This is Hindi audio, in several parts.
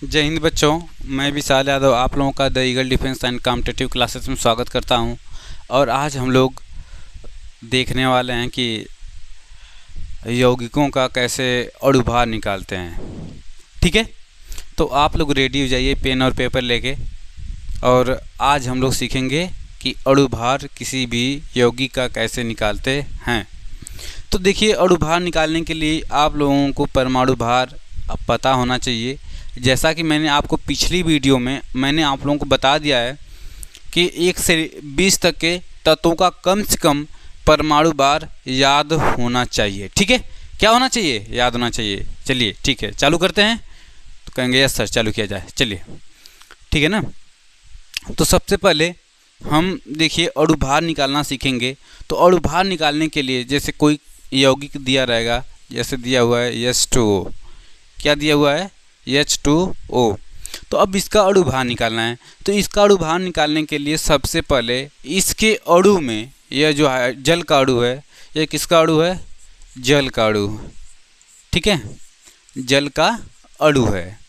जय हिंद बच्चों, मैं विशाल यादव आप लोगों का the eagle defence and competitive classes में स्वागत करता हूं। और आज हम लोग देखने वाले हैं कि यौगिकों का कैसे अणुभार निकालते हैं। ठीक है, तो आप लोग रेडी हो जाइए पेन और पेपर लेके। और आज हम लोग सीखेंगे कि अणुभार किसी भी यौगिक का कैसे निकालते हैं। तो देखिए, अणुभार निकालने के लिए आप लोगों को परमाणु भार पता होना चाहिए। जैसा कि मैंने आपको पिछली वीडियो में मैंने आप लोगों को बता दिया है कि 1 से 20 तक के तत्वों का कम से कम परमाणु भार याद होना चाहिए। ठीक है, क्या होना चाहिए? याद होना चाहिए। चलिए ठीक है, चालू करते हैं। तो कहेंगे यस सर, चालू किया जाए। चलिए ठीक है ना। तो सबसे पहले हम देखिए अणुभार निकालना सीखेंगे। तो अणुभार निकालने के लिए जैसे कोई यौगिक दिया रहेगा, जैसे दिया हुआ है H2O। क्या दिया हुआ है? H2O। तो अब इसका अणुभार निकालना है। तो इसका अणुभार निकालने के लिए सबसे पहले इसके अणु में, यह जो है जल का अणु है, यह किसका अणु है? जल का अणु। ठीक है, जल का अणु है।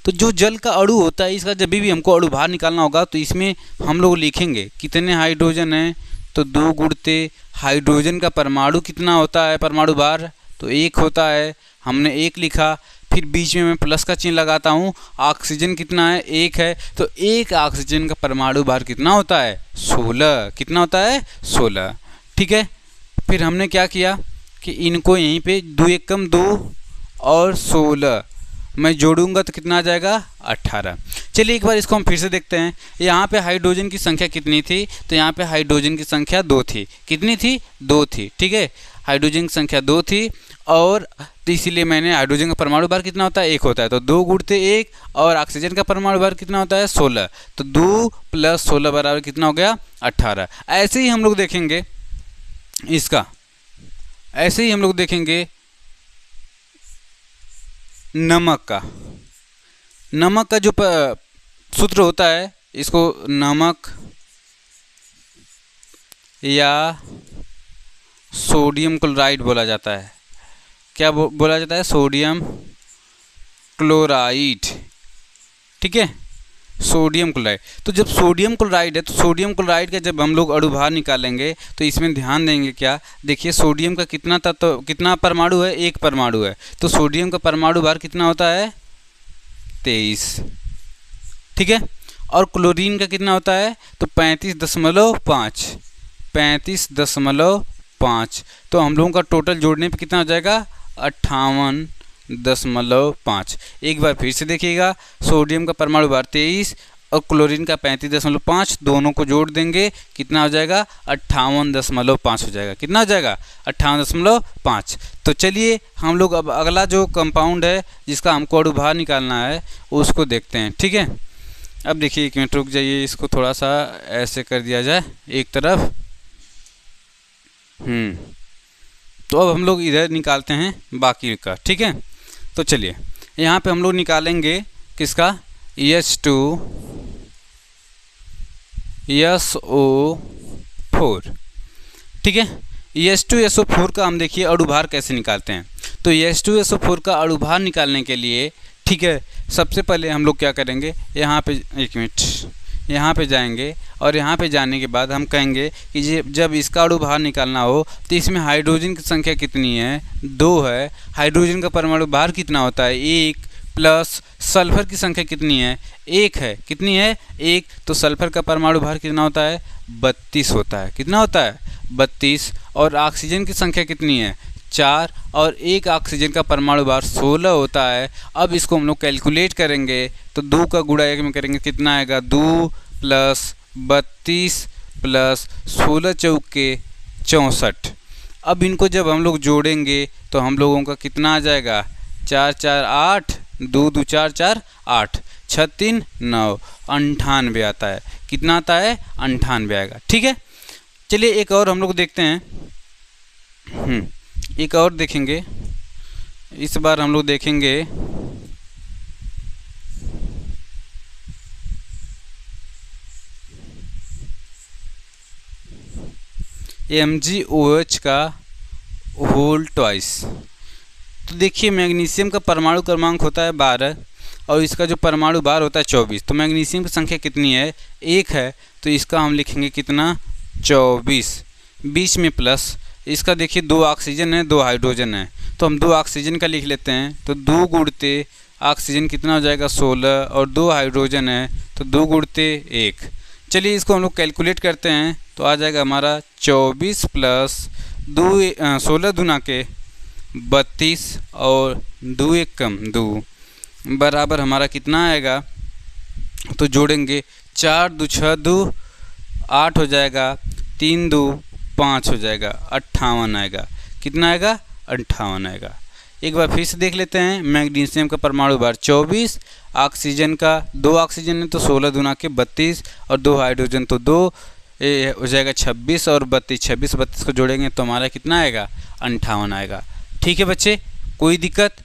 तो जो जल का अणु होता है, इसका जब भी हमको अणुभार निकालना होगा तो इसमें हम लोग लिखेंगे कितने हाइड्रोजन हैं। तो 2 गुणते हाइड्रोजन का परमाणु कितना होता है, परमाणु भार तो 1 होता है। हमने 1 लिखा। फिर बीच में मैं प्लस का चिन्ह लगाता हूँ। ऑक्सीजन कितना है? 1 है। तो 1 ऑक्सीजन का परमाणु भार कितना होता है? 16। कितना होता है? 16। ठीक है, फिर हमने क्या किया कि इनको यहीं पे 2 एकम 2 और 16 मैं जोड़ूंगा तो कितना आ जाएगा? 18। चलिए एक बार इसको हम फिर से देखते हैं। यहाँ पे हाइड्रोजन की संख्या कितनी थी? तो यहाँ पे हाइड्रोजन की संख्या 2 थी। कितनी थी? 2 थी। ठीक है, हाइड्रोजन की संख्या 2 थी। और तो इसीलिए मैंने हाइड्रोजन का परमाणु भार कितना होता है? 1 होता है। तो 2 गुणते 1। और ऑक्सीजन का परमाणु भार कितना होता है? 16। तो 2 + 16 बराबर कितना हो गया? 18। ऐसे ही हम लोग देखेंगे इसका, ऐसे ही हम लोग देखेंगे नमक का। नमक का जो सूत्र होता है, इसको नमक या सोडियम क्लोराइड बोला जाता है। क्या बोला जाता है? Sodium chloride. ठीक है, सोडियम क्लोराइड। तो जब सोडियम क्लोराइड है, तो सोडियम क्लोराइड का जब हम लोग अणुभार निकालेंगे तो इसमें ध्यान देंगे क्या? देखिए सोडियम का कितना तत्व, कितना परमाणु है? 1 परमाणु है। तो सोडियम का परमाणु भार कितना होता है? 23। ठीक है, और क्लोरीन का कितना होता है? तो 35.5। 35.5। तो हम लोगों का टोटल जोड़ने पे कितना हो जाएगा? 58.5। एक बार फिर से देखिएगा, सोडियम का परमाणु भार 23 और क्लोरीन का 35.5, दोनों को जोड़ देंगे कितना हो जाएगा? 58.5 हो जाएगा। कितना हो जाएगा? 58.5। तो चलिए हम लोग अब अगला जो कंपाउंड है जिसका हमको अणुभार निकालना है उसको देखते हैं। ठीक है, अब देखिए 1 मिनट रुक जाइए, इसको थोड़ा सा ऐसे कर दिया जाए एक तरफ। तो अब हम लोग इधर निकालते हैं बाकी का। ठीक है, तो चलिए यहाँ पे हम लोग निकालेंगे किसका? H2SO4। ठीक है, H2SO4 का हम देखिए अणुभार कैसे निकालते हैं। तो H2SO4 का अणुभार निकालने के लिए, ठीक है, सबसे पहले हम लोग क्या करेंगे, यहाँ पे 1 मिनट, यहाँ पे जाएंगे और यहाँ पे जाने के बाद हम कहेंगे कि जब इसका अणुभार निकालना हो तो इसमें हाइड्रोजन की संख्या कितनी है? 2 है। हाइड्रोजन का परमाणु भार कितना होता है? 1 प्लस सल्फर की संख्या कितनी है? 1 है। कितनी है? 1। तो सल्फर का परमाणु भार कितना होता है? 32 होता है। कितना होता है? 32। और ऑक्सीजन की संख्या कितनी है? 4। और 1 ऑक्सीजन का परमाणु भार 16 होता है। अब इसको हम लोग कैलकुलेट करेंगे तो 2 का गुणा 1 में करेंगे, कितना आएगा? 2 + 32 + 16 चौके 64। अब इनको जब हम लोग जोड़ेंगे तो हम लोगों का कितना आ जाएगा? 4 4 8, 2 2 4 4 8, 6 3 9, 98 आता है। कितना आता है? 98 आएगा। ठीक है, चलिए एक और हम लोग देखते हैं। एक और देखेंगे। इस बार हम लोग देखेंगे MgOH का होल ट्वाइस। तो देखिए मैग्नीशियम का परमाणु क्रमांक होता है 12 और इसका जो परमाणु भार होता है 24। तो मैग्नीशियम की संख्या कितनी है, 1 है, तो इसका हम लिखेंगे कितना, 24। बीच में प्लस, इसका देखिए 2 ऑक्सीजन है 2 हाइड्रोजन है, तो हम 2 ऑक्सीजन का लिख लेते हैं। तो 2 गुणते ऑक्सीजन कितना हो जाएगा 16, और 2 हाइड्रोजन है तो 2 गुणते 1। चलिए इसको हम लोग कैलकुलेट करते हैं, तो आ जाएगा हमारा 24 प्लस 16 दूना के 32 और 2 1 कम 2 बराबर हमारा कितना आएगा, तो जोड़ेंगे 4 2 6 2 8 हो जाएगा, 3 2 5 हो जाएगा, 58 आएगा। कितना आएगा, 58 आएगा। एक बार फिर से देख लेते हैं। मैग्नीशियम का परमाणु भार 24, ऑक्सीजन का 2 ऑक्सीजन है तो 16 दूना के 32 और 2 हाइड्रोजन तो 2 हो जाएगा 26 और 32 को जोड़ेंगे तो हमारा कितना आएगा, 58 आएगा। ठीक है बच्चे, कोई दिक्कत,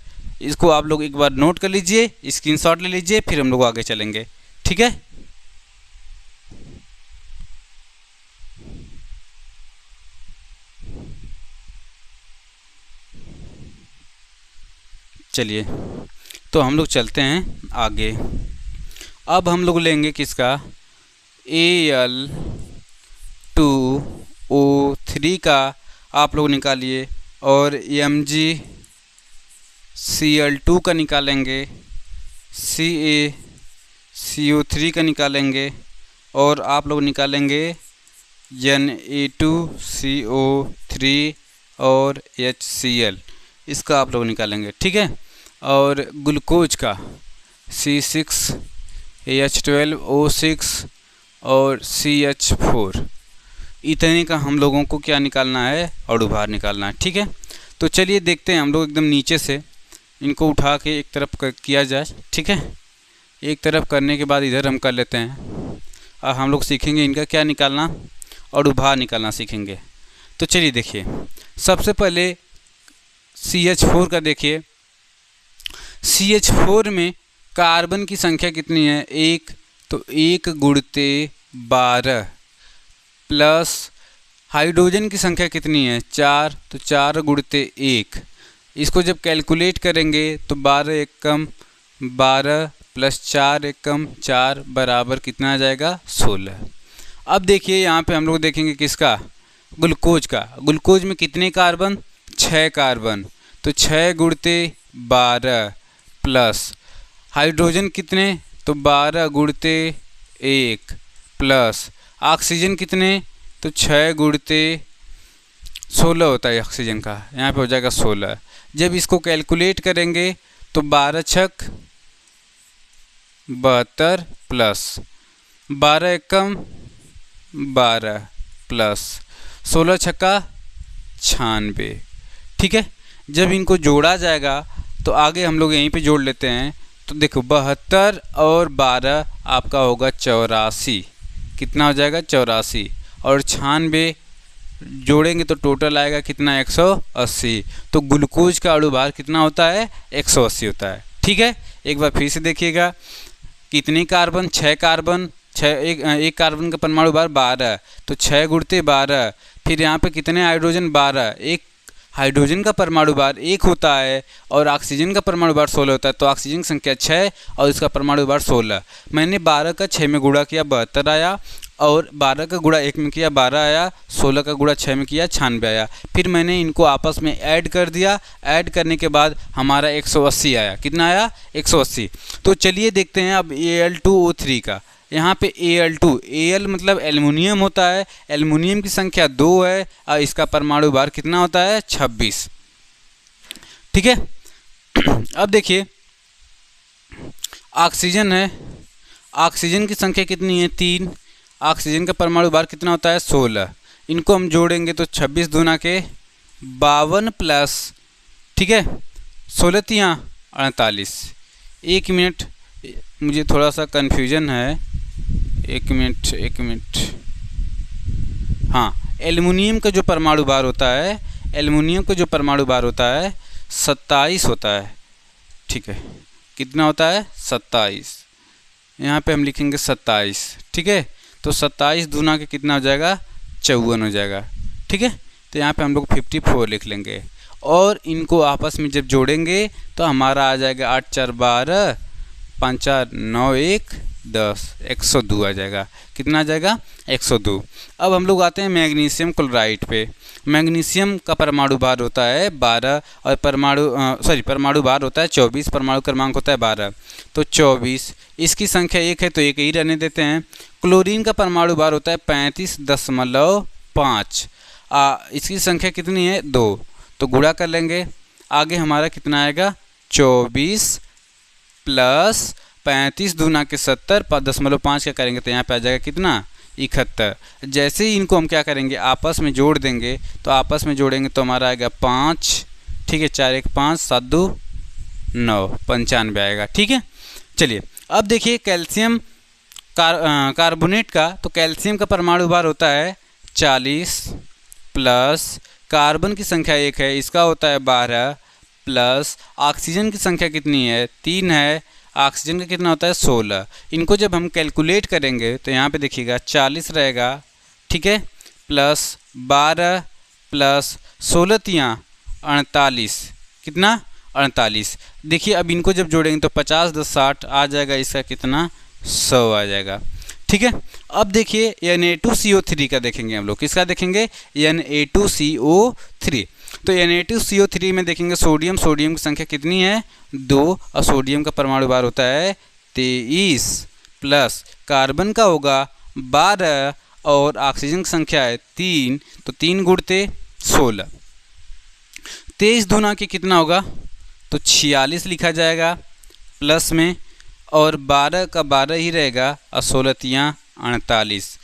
इसको आप लोग एक बार नोट कर लीजिए, स्क्रीनशॉट ले लीजिए, फिर हम लोग आगे चलेंगे। ठीक है, चलिए तो हम लोग चलते हैं आगे। अब हम लोग लेंगे किसका, Al2O3 का आप लोग निकालिए, और MgCl2 का निकालेंगे, CaCO3 का निकालेंगे, और आप लोग निकालेंगे Na2CO3 और HCl, इसका आप लोग निकालेंगे। ठीक है, और ग्लूकोज का C6H12O6 और CH4, इतने का हम लोगों को क्या निकालना है, अणु भार निकालना है। ठीक है, तो चलिए देखते हैं हम लोग एकदम नीचे से इनको उठा के एक तरफ किया जाए। ठीक है, एक तरफ करने के बाद इधर हम कर लेते हैं, और हम लोग सीखेंगे इनका क्या निकालना, अणु भार निकालना सीखेंगे। तो चलिए देखिए, सबसे पहले CH4 का देखिए, CH4 में कार्बन की संख्या कितनी है, 1, तो 1 गुणते 12 प्लस हाइड्रोजन की संख्या कितनी है 4, तो 4 गुणते 1। इसको जब कैलकुलेट करेंगे तो 12 1 कम 12 प्लस 4 1 कम 4 बराबर कितना आ जाएगा, 16। अब देखिए यहाँ पे हम लोग देखेंगे किसका, ग्लूकोज का। ग्लूकोज में कितने कार्बन, 6 कार्बन, तो 6 गुणते 12 प्लस हाइड्रोजन कितने, तो 12 गुणते 1 प्लस ऑक्सीजन कितने, तो 6 गुणते 16 होता है ऑक्सीजन का, यहाँ पे हो जाएगा 16। जब इसको कैलकुलेट करेंगे तो 12 छक 72 प्लस 12 एकम 12 प्लस 16 छक्का 96। ठीक है, जब इनको जोड़ा जाएगा तो आगे हम लोग यहीं पे जोड़ लेते हैं। तो देखो 72 और 12 आपका होगा 84, कितना हो जाएगा 84, और 96 जोड़ेंगे तो टोटल आएगा कितना 180। तो ग्लूकोज का अणु भार कितना होता है, 180 होता है। ठीक है, एक बार फिर से देखिएगा, कितने कार्बन, 6 कार्बन, एक कार्बन का परमाणु भार 12, तो 6 गुणते 12, फिर यहाँ पे कितने हाइड्रोजन 12, एक हाइड्रोजन का परमाणु भार 1 होता है और ऑक्सीजन का परमाणु भार 16 होता है, तो ऑक्सीजन की संख्या 6 और इसका परमाणु भार 16। मैंने 12 का 6 में गुणा किया 72 आया, और 12 का गुणा 1 में किया 12 आया, 16 का गुणा 6 में किया 96 आया। फिर मैंने इनको आपस में ऐड कर दिया, ऐड करने के बाद हमारा 180 आया। कितना आया, 180। तो चलिए देखते हैं अब Al2O3 का। यहाँ पे Al मतलब एल्युमिनियम होता है, एल्युमिनियम की संख्या 2 है और इसका परमाणु भार कितना होता है 26। ठीक है, अब देखिए ऑक्सीजन है, ऑक्सीजन की संख्या कितनी है 3, ऑक्सीजन का परमाणु भार कितना होता है 16। इनको हम जोड़ेंगे तो 26 दूना के 52 प्लस, ठीक है 16 तियाँ 48। 1 मिनट, मुझे थोड़ा सा कन्फ्यूजन है, 1 मिनट। हाँ, एल्युमिनियम का जो परमाणु भार होता है, एल्युमिनियम का जो परमाणु भार होता है 27 होता है। ठीक है, कितना होता है 27, यहाँ पे हम लिखेंगे 27। ठीक है, तो 27 दूना के कितना हो जाएगा 54 हो जाएगा। ठीक है, तो यहाँ पे हम लोग 54 लिख लेंगे, और इनको आपस में जब जोड़ेंगे तो हमारा आ जाएगा 8 4 12 5 9 1 10 102 आ जाएगा। कितना आ जाएगा? 102। अब हम लोग आते हैं मैग्नीशियम क्लोराइड पे। मैग्नीशियम का परमाणु भार होता है 12 और परमाणु भार होता है 24, परमाणु क्रमांक होता है 12। तो 24, इसकी संख्या 1 है तो 1 ही रहने देते हैं। क्लोरीन का परमाणु भार होता है 35.5, इसकी संख्या कितनी है? 2, तो गुणा कर लेंगे। आगे हमारा कितना आएगा? 24 प्लस 35 दूना के 70, 5.5 क्या करेंगे तो यहाँ पे आ जाएगा कितना? 71। जैसे ही इनको हम क्या करेंगे? आपस में जोड़ देंगे। तो आपस में जोड़ेंगे तो हमारा आएगा 5, ठीक है, 4 1 5 7 2 9, 95 आएगा। ठीक है, चलिए अब देखिए कैल्शियम कार्बोनेट का। तो कैल्शियम का परमाणु भार होता है 40 प्लस कार्बन की संख्या 1 है, इसका होता है 12 प्लस ऑक्सीजन की संख्या कितनी है? 3 है, ऑक्सीजन का कितना होता है? 16। इनको जब हम कैलकुलेट करेंगे तो यहाँ पे देखिएगा 40 रहेगा, ठीक है, प्लस 12 प्लस 16 तियाँ 48, कितना? 48। देखिए अब इनको जब जोड़ेंगे तो 50 10 60 आ जाएगा, इसका कितना? 100 आ जाएगा। ठीक है, अब देखिए Na2CO3 का देखेंगे हम लोग। किसका देखेंगे? Na2CO3। तो Na2CO3 में देखेंगे सोडियम की संख्या कितनी है? 2, और सोडियम का परमाणु भार होता है 23 प्लस कार्बन का होगा 12 और ऑक्सीजन की संख्या है 3, तो 3 गुणते 16। 23 दूना के कितना होगा? तो 46 लिखा जाएगा प्लस में, और 12 का 12 ही रहेगा, और 16 तियाँ 48,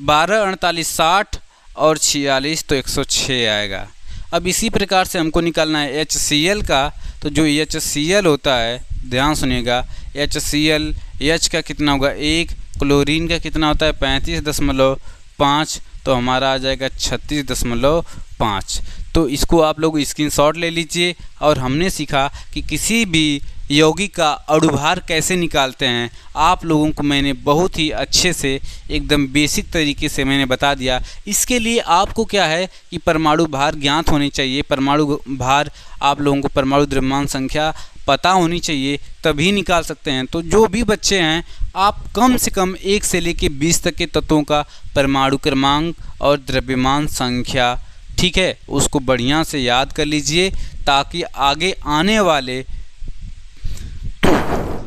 12 48 60 और 46 तो 106 आएगा। अब इसी प्रकार से हमको निकालना है HCl का। तो जो HCl होता है, ध्यान सुनिएगा, HCl H का कितना होगा? 1, क्लोरीन का कितना होता है? 35.5, तो हमारा आ जाएगा 36.5। तो इसको आप लोग स्क्रीनशॉट ले लीजिए। और हमने सीखा कि किसी भी यौगिक का अणुभार कैसे निकालते हैं। आप लोगों को मैंने बहुत ही अच्छे से एकदम बेसिक तरीके से मैंने बता दिया। इसके लिए आपको क्या है कि परमाणु भार ज्ञात होनी चाहिए। परमाणु भार आप लोगों को परमाणु द्रव्यमान संख्या पता होनी चाहिए, तभी निकाल सकते हैं। तो जो भी बच्चे हैं, आप कम से कम 1 से लेकर 20 तक के तत्वों का परमाणु क्रमांक और द्रव्यमान संख्या, ठीक है, उसको बढ़िया से याद कर लीजिए, ताकि आगे आने वाले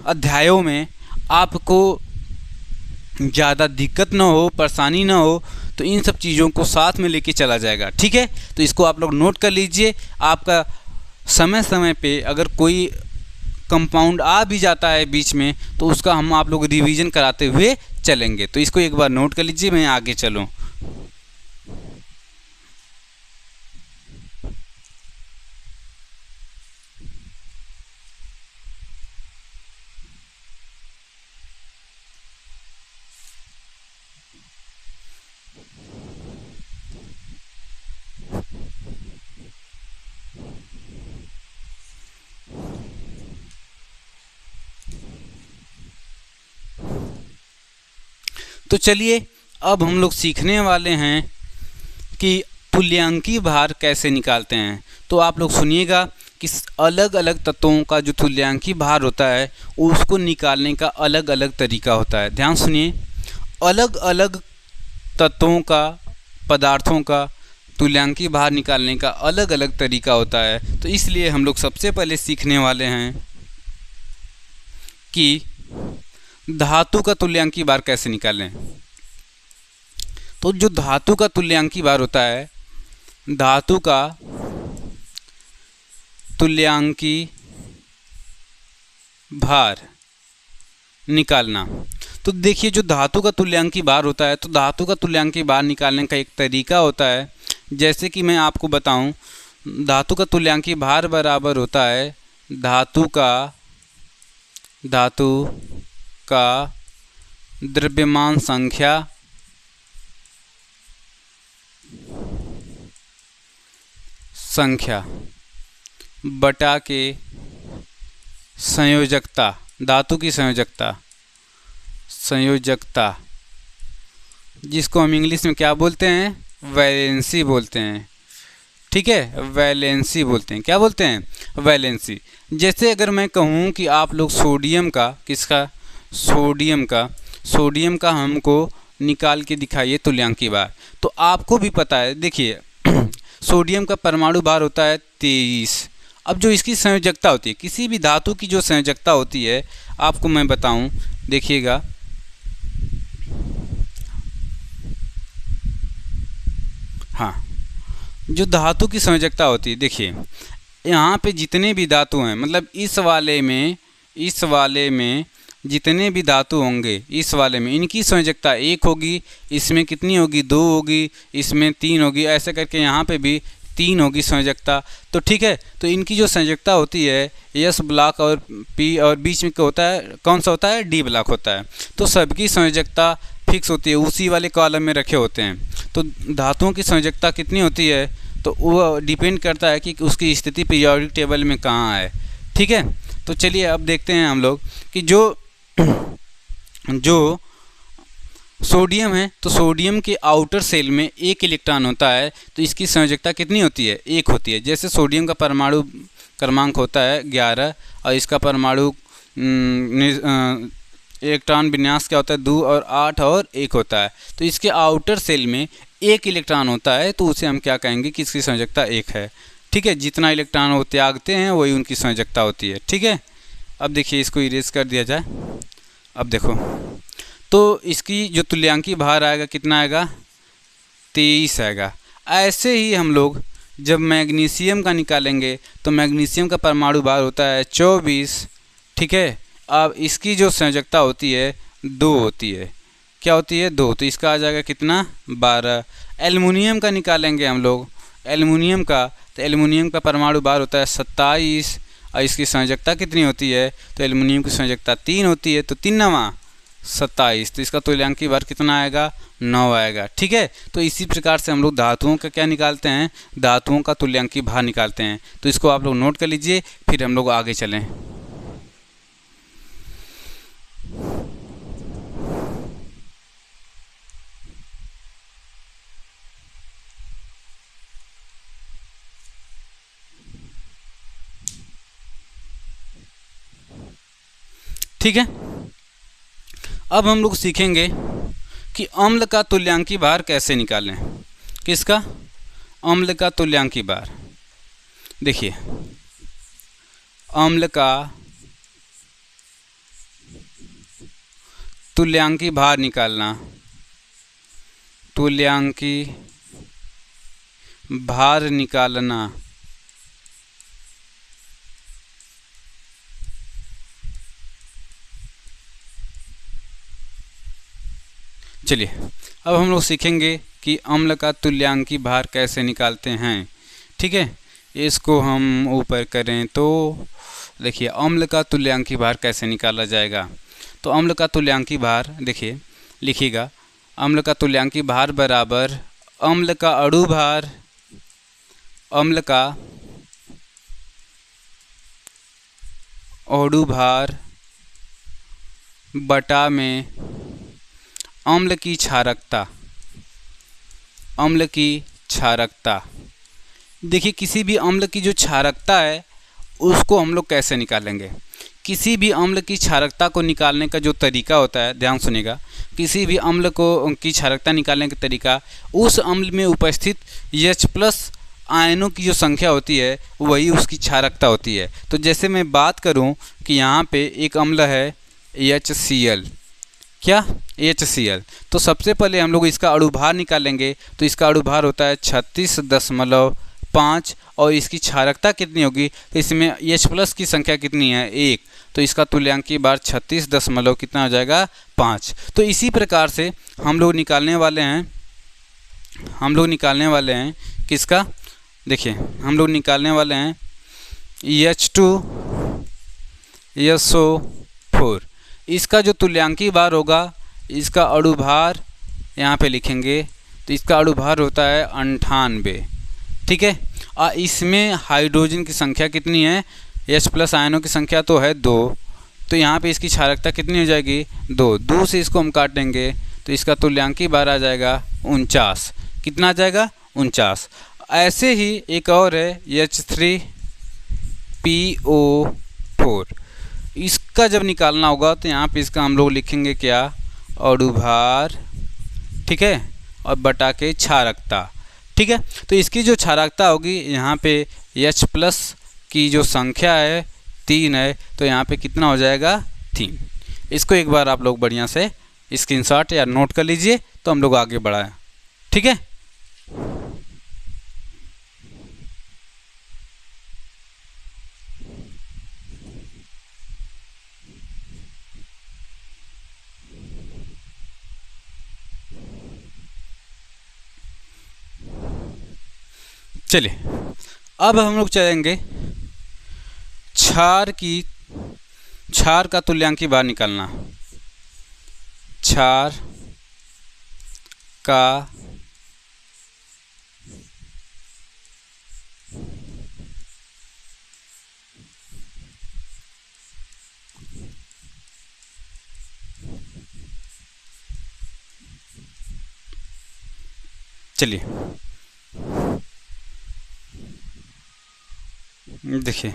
अध्यायों में आपको ज़्यादा दिक्कत ना हो, परेशानी ना हो। तो इन सब चीज़ों को साथ में लेके चला जाएगा। ठीक है, तो इसको आप लोग नोट कर लीजिए। आपका समय समय पे अगर कोई कंपाउंड आ भी जाता है बीच में, तो उसका हम आप लोग रिवीजन कराते हुए चलेंगे। तो इसको एक बार नोट कर लीजिए, मैं आगे चलूँ। तो चलिए अब हम लोग सीखने वाले हैं कि तुल्यांकी भार कैसे निकालते हैं। तो आप लोग सुनिएगा कि अलग अलग तत्वों का जो तुल्यांकी भार होता है, उसको निकालने का अलग अलग तरीका होता है। ध्यान सुनिए, अलग अलग तत्वों का, पदार्थों का तुल्यांकी भार निकालने का अलग अलग तरीका होता है। तो इसलिए हम लोग सबसे पहले सीखने वाले हैं कि धातु का तुल्यांकी भार कैसे निकालें। तो जो धातु का तुल्यांकी भार होता है, धातु का तुल्यांकी भार निकालना। तो देखिए, जो धातु का तुल्यांकी भार होता है, तो धातु का तुल्यांकी भार निकालने का एक तरीका होता है। जैसे कि मैं आपको बताऊं, धातु का तुल्यांकी भार बराबर होता है धातु का द्रव्यमान संख्या बटा के संयोजकता, धातु की संयोजकता, जिसको हम इंग्लिश में क्या बोलते हैं? वैलेंसी बोलते हैं। ठीक है, वैलेंसी बोलते हैं। क्या बोलते हैं? वैलेंसी। जैसे अगर मैं कहूँ कि आप लोग सोडियम का, किसका, सोडियम का हमको निकाल के दिखाइए तुल्यांकी भार, तो आपको भी पता है, देखिए सोडियम का परमाणु भार होता है 23। अब जो इसकी संयोजकता होती है, किसी भी धातु की जो संयोजकता होती है, आपको मैं बताऊं, देखिएगा हाँ, जो धातु की संयोजकता होती है, देखिए यहाँ पे जितने भी धातु हैं, मतलब इस वाले में जितने भी धातु होंगे, इस वाले में इनकी संयोजकता 1 होगी, इसमें कितनी होगी, 2 होगी, इसमें 3 होगी, ऐसे करके यहाँ पे भी 3 होगी संयोजकता। तो ठीक है, तो इनकी जो संयोजकता होती है एस ब्लॉक और पी, और बीच में क्या होता है, कौन सा होता है, डी ब्लॉक होता है। तो सबकी संयोजकता फिक्स होती है, उसी वाले कॉलम में रखे होते हैं। तो धातुओं की संयोजकता कितनी होती है, तो वो डिपेंड करता है कि उसकी स्थिति पीरियोडिक टेबल में कहाँ है। ठीक है, तो चलिए अब देखते हैं हम लोग कि जो सोडियम है, तो सोडियम के आउटर सेल में 1 इलेक्ट्रॉन होता है, तो इसकी संयोजकता कितनी होती है, 1 होती है। जैसे सोडियम का परमाणु क्रमांक होता है 11 और इसका परमाणु इलेक्ट्रॉन विन्यास क्या होता है, 2 और 8 और 1 होता है। तो इसके आउटर सेल में 1 इलेक्ट्रॉन होता है, तो उसे हम क्या कहेंगे कि इसकी संयोजकता 1 है। ठीक है, जितना इलेक्ट्रॉन वो त्यागते हैं वही उनकी संयोजकता होती है। ठीक है, अब देखिए इसको इरेज कर दिया जाए। अब देखो, तो इसकी जो तुल्यांकी भार आएगा कितना आएगा, 23 आएगा। ऐसे ही हम लोग जब मैग्नीशियम का निकालेंगे, तो मैग्नीशियम का परमाणु भार होता है 24। ठीक है, अब इसकी जो संयोजकता होती है 2 होती है, क्या होती है, 2, तो इसका आ जाएगा कितना, 12। एल्युमिनियम का निकालेंगे हम लोग, एल्युमिनियम का, तो एल्युमिनियम का परमाणु भार होता है 27 और इसकी संयोजकता कितनी होती है, तो एल्युमिनियम की संयोजकता 3 होती है, तो 3 9 27, तो इसका तुल्यांकी भार कितना आएगा, 9 आएगा। ठीक है, तो इसी प्रकार से हम लोग धातुओं का क्या निकालते हैं, धातुओं का तुल्यांकी भार निकालते हैं। तो इसको आप लोग नोट कर लीजिए, फिर हम लोग आगे चलें। ठीक है, अब हम लोग सीखेंगे कि अम्ल का तुल्यांकी भार कैसे निकालें। किसका, अम्ल का तुल्यांकी भार। देखिए अम्ल का तुल्यांकी भार निकालना, तुल्यांकी भार निकालना, चलिए अब हम लोग सीखेंगे कि अम्ल का तुल्यांकी भार कैसे निकालते हैं। ठीक है, इसको हम ऊपर करें तो देखिए अम्ल का तुल्यांकी भार कैसे निकाला जाएगा। तो अम्ल का तुल्यांकी भार देखिए, लिखिएगा, अम्ल का तुल्यांकी भार बराबर अम्ल का अणु भार, अम्ल का अणु भार बटा में अम्ल की क्षारकता, अम्ल की क्षारकता। देखिए किसी भी अम्ल की जो क्षारकता है उसको हम लोग कैसे निकालेंगे। किसी भी अम्ल की क्षारकता को निकालने का जो तरीका होता है, ध्यान सुनिएगा, किसी भी अम्ल को की क्षारकता निकालने का तरीका, उस अम्ल में उपस्थित H+ आयनों की जो संख्या होती है वही उसकी क्षारकता होती है। तो जैसे मैं बात करूं कि यहाँ पे एक अम्ल है HCl, क्या, HCl, तो सबसे पहले हम लोग इसका अणुभार निकालेंगे। तो इसका अणुभार होता है 36.5 और इसकी क्षारकता कितनी होगी, तो इसमें H+ की संख्या कितनी है, 1, तो इसका तुल्यांकी भार 36 दशमलव कितना हो जाएगा, 5। तो इसी प्रकार से हम लोग निकालने वाले हैं किसका, देखिए हम लोग निकालने वाले हैं H2SO4। इसका जो तुल्यांकी भार होगा, इसका अणुभार यहाँ पे लिखेंगे, तो इसका अणुभार होता है 98। ठीक है, और इसमें हाइड्रोजन की संख्या कितनी है, H+ आयनों की संख्या तो है 2, तो यहाँ पे इसकी क्षारकता कितनी हो जाएगी, 2 से इसको हम काटेंगे तो इसका तुल्यांकी भार आ जाएगा 49। कितना आ जाएगा, 49। ऐसे ही एक और है PO4। इसका जब निकालना होगा तो यहाँ पे इसका हम लोग लिखेंगे क्या, अणुभार, ठीक है, और बटा के क्षारकता, ठीक है। तो इसकी जो क्षारकता होगी यहाँ पे H+ की जो संख्या है 3 है, तो यहाँ पे कितना हो जाएगा 3। इसको एक बार आप लोग बढ़िया से स्क्रीनशॉट या नोट कर लीजिए, तो हम लोग आगे बढ़ाएं, ठीक है। चलिए अब हम लोग चलेंगे क्षार का तुल्यांकी बार निकालना। क्षार का चलिए देखिए,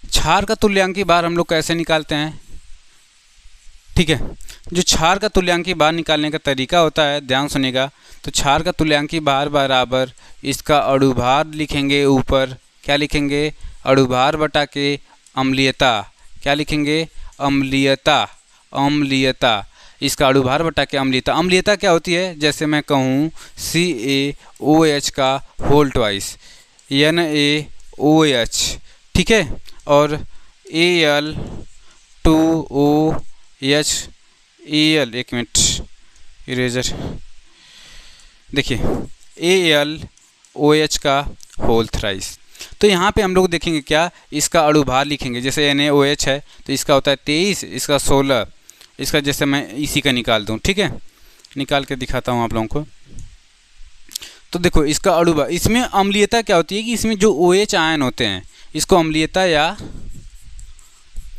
क्षार का तुल्यांकी बार हम लोग कैसे निकालते हैं, ठीक है। जो क्षार का तुल्यांकी बार निकालने का तरीका होता है, ध्यान सुनिएगा। तो क्षार का तुल्यांकी बार बराबर इसका अणुभार लिखेंगे, ऊपर क्या लिखेंगे, अणुभार बटा के अम्लीयता, क्या लिखेंगे, अम्लीयता, इसका अणुभार बटा के अम्लीयता। अम्लीयता क्या होती है, जैसे मैं कहूँ CaOH का होल ट्वाइस NaOH, ठीक है, और Al2OH Al, एक मिनट इरेजर, देखिए AlOH का होल थ्राइस। तो यहाँ पे हम लोग देखेंगे क्या, इसका अणुभार लिखेंगे, जैसे NaOH है तो इसका होता है 23, इसका 16, इसका जैसे मैं इसी का निकाल दूँ, ठीक है, निकाल के दिखाता हूँ आप लोगों को। तो देखो इसका अणुभार, इसमें अम्लीयता क्या होती है कि इसमें जो OH आयन होते हैं, इसको अम्लीयता या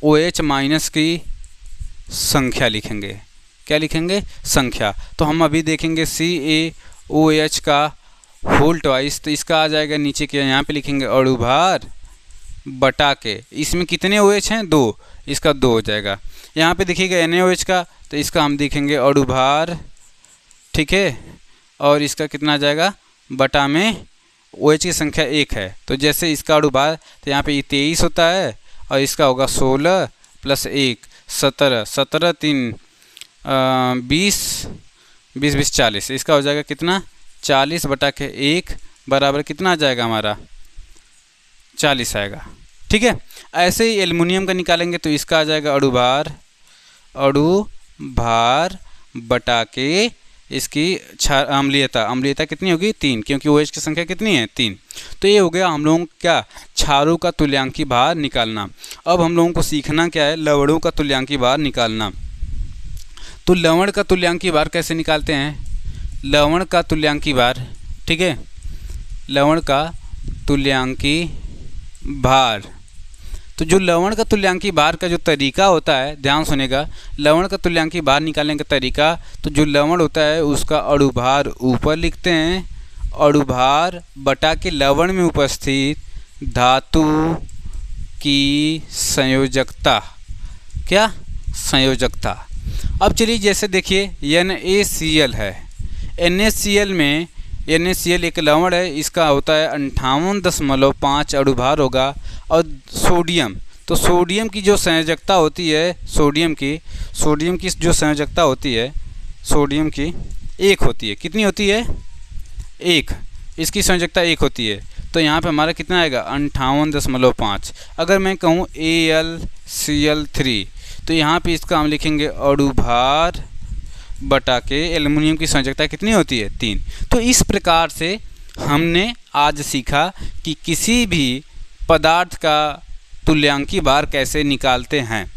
OH- की संख्या लिखेंगे, क्या लिखेंगे, संख्या। तो हम अभी देखेंगे CaOH का होल ट्वाइस, तो इसका आ जाएगा नीचे के, यहाँ पे लिखेंगे अणुभार बटा के, इसमें कितने OH हैं, 2, इसका 2 हो जाएगा। यहाँ पे देखिएगा NaOH का, तो इसका हम देखेंगे अणुभार, ठीक है, और इसका कितना आ जाएगा, बटा में OH की संख्या 1 है, तो जैसे इसका अणुभार, तो यहाँ पे ये 23 होता है, और इसका होगा 16 + 1 17, 17 3 20 20 40, इसका हो जाएगा कितना, 40 बटा के 1 बराबर कितना आ जाएगा हमारा, 40 आएगा, ठीक है। ऐसे ही एल्युमिनियम का निकालेंगे, तो इसका आ जाएगा अणुभार बटा के इसकी अम्लीयता कितनी होगी, 3, क्योंकि OH की संख्या कितनी है, 3। तो ये हो गया हम लोगों को क्या, क्षारों का तुल्यांकी भार निकालना। अब हम लोगों को सीखना क्या है, लवणों का तुल्यांकी भार निकालना। तो लवण का तुल्यांकी भार कैसे निकालते हैं, लवण का तुल्यांकी भार, ठीक है, लवण का तुल्यांकी भार। तो जो लवण का तुल्यांकी भार का जो तरीका होता है, ध्यान सुनेगा, लवण का तुल्यांकी भार निकालने का तरीका, तो जो लवण होता है उसका अणुभार ऊपर लिखते हैं, अणुभार बटा के लवण में उपस्थित धातु की संयोजकता, क्या, संयोजकता। अब चलिए जैसे देखिए NaCl है, NaCl में NaCl एक लवण है, इसका होता है 58.5 अणुभार होगा। और सोडियम, तो सोडियम की जो संयोजकता होती है, सोडियम की जो संयोजकता होती है, सोडियम की 1 होती है, कितनी होती है, 1, इसकी संयोजकता 1 होती है। तो यहाँ पे हमारा कितना आएगा, 58.5। अगर मैं कहूँ AlCl3, तो यहाँ पे इसका हम लिखेंगे अणुभार बटा के एल्युमिनियम की संयोजकता कितनी होती है, 3। तो इस प्रकार से हमने आज सीखा कि किसी भी पदार्थ का तुल्यांकी भार कैसे निकालते हैं,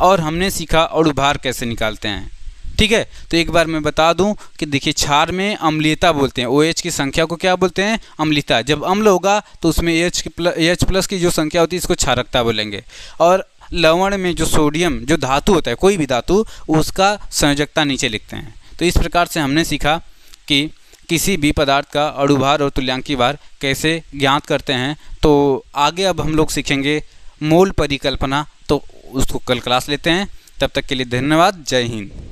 और हमने सीखा अणुभार कैसे निकालते हैं, ठीक है। तो एक बार मैं बता दूं कि देखिए क्षार में अम्लीयता बोलते हैं, OH की संख्या को क्या बोलते हैं, अम्लीयता। जब अम्ल होगा तो उसमें H+ की जो संख्या होती है इसको क्षारकता बोलेंगे। और लवण में जो सोडियम, जो धातु होता है, कोई भी धातु, उसका संयोजकता नीचे लिखते हैं। तो इस प्रकार से हमने सीखा कि किसी भी पदार्थ का अणुभार और तुल्यांकी भार कैसे ज्ञात करते हैं। तो आगे अब हम लोग सीखेंगे मोल परिकल्पना। तो उसको कल क्लास लेते हैं। तब तक के लिए धन्यवाद। जय हिंद।